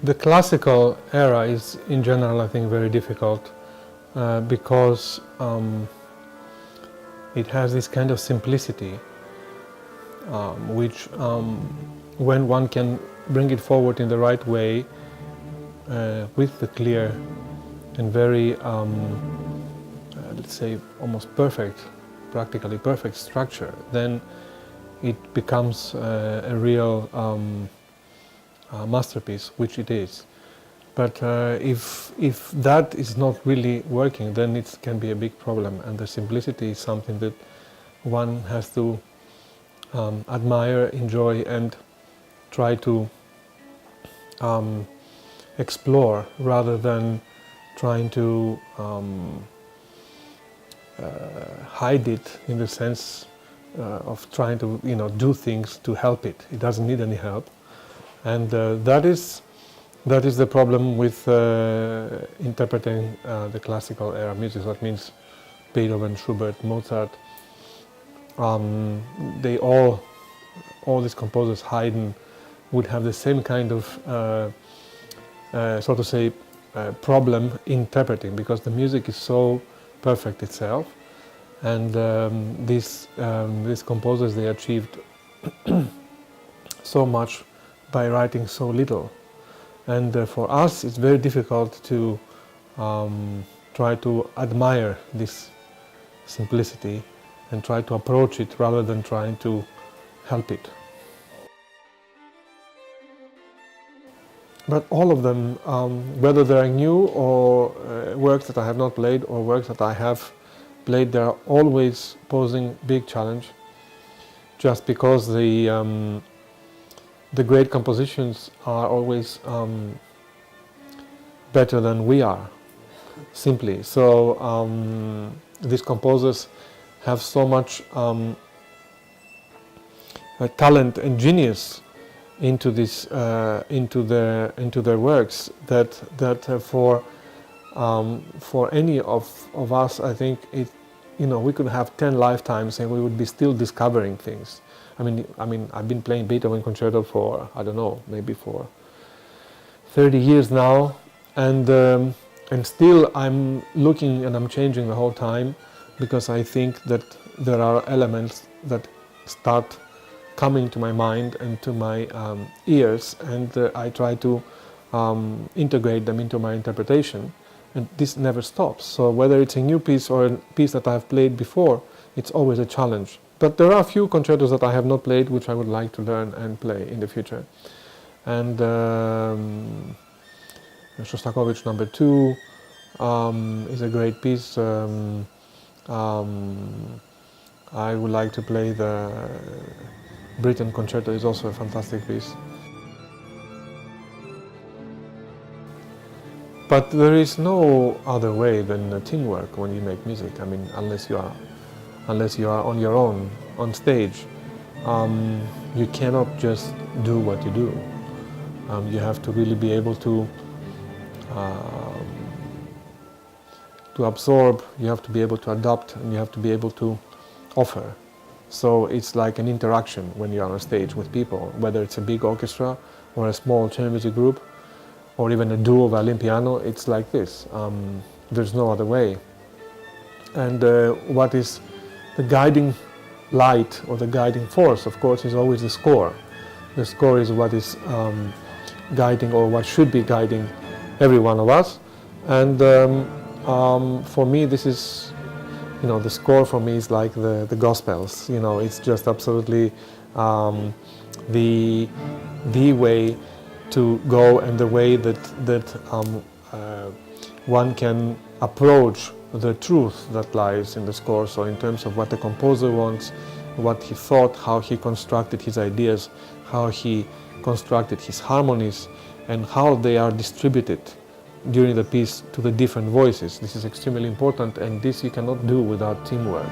The classical era is, in general, I think, very difficult because it has this kind of simplicity, which, when one can bring it forward in the right way, with the clear and very, let's say, almost perfect, practically perfect structure, then it becomes a real masterpiece, which it is. But if that is not really working, then it can be a big problem, and the simplicity is something that one has to admire, enjoy, and try to explore, rather than trying to hide it, in the sense of trying to do things to help it. It doesn't need any help, and that is the problem with interpreting the classical era music. That means Beethoven, Schubert, Mozart. They all these composers, Haydn, would have the same kind of, so to say, problem interpreting, because the music is so perfect itself, and these composers, they achieved so much by writing so little. And for us, it's very difficult to try to admire this simplicity and try to approach it rather than trying to help it. But all of them, whether they are new or works that I have not played or works that I have played, they are always posing big challenge, just because the great compositions are always better than we are, simply. So these composers have so much talent and genius into this, into their works, that for any of us, I think we could have 10 lifetimes and we would be still discovering things. I mean, I've been playing Beethoven concerto for, I don't know, maybe for 30 years now, and still I'm looking and I'm changing the whole time, because I think that there are elements that start coming to my mind and to my ears, and I try to integrate them into my interpretation, and this never stops. So whether it's a new piece or a piece that I've played before, it's always a challenge. But there are a few concertos that I have not played, which I would like to learn and play in the future. And Shostakovich No. 2 is a great piece. I would like to play the Britten Concerto, is also a fantastic piece. But there is no other way than teamwork when you make music. I mean, unless you are on your own, on stage, you cannot just do what you do. You have to really be able to absorb, you have to be able to adapt, and you have to be able to offer. So it's like an interaction when you're on stage with people, whether it's a big orchestra or a small chamber music group, or even a duo violin piano. It's like this. There's no other way. And what is the guiding light or the guiding force, of course, is always the score. The score is what is guiding, or what should be guiding, every one of us. And for me, this is, the score for me is like the Gospels. It's just absolutely the way to go, and the way that one can approach the truth that lies in the score. So in terms of what the composer wants, what he thought, how he constructed his ideas, how he constructed his harmonies, and how they are distributed during the piece to the different voices. This is extremely important, and this you cannot do without teamwork.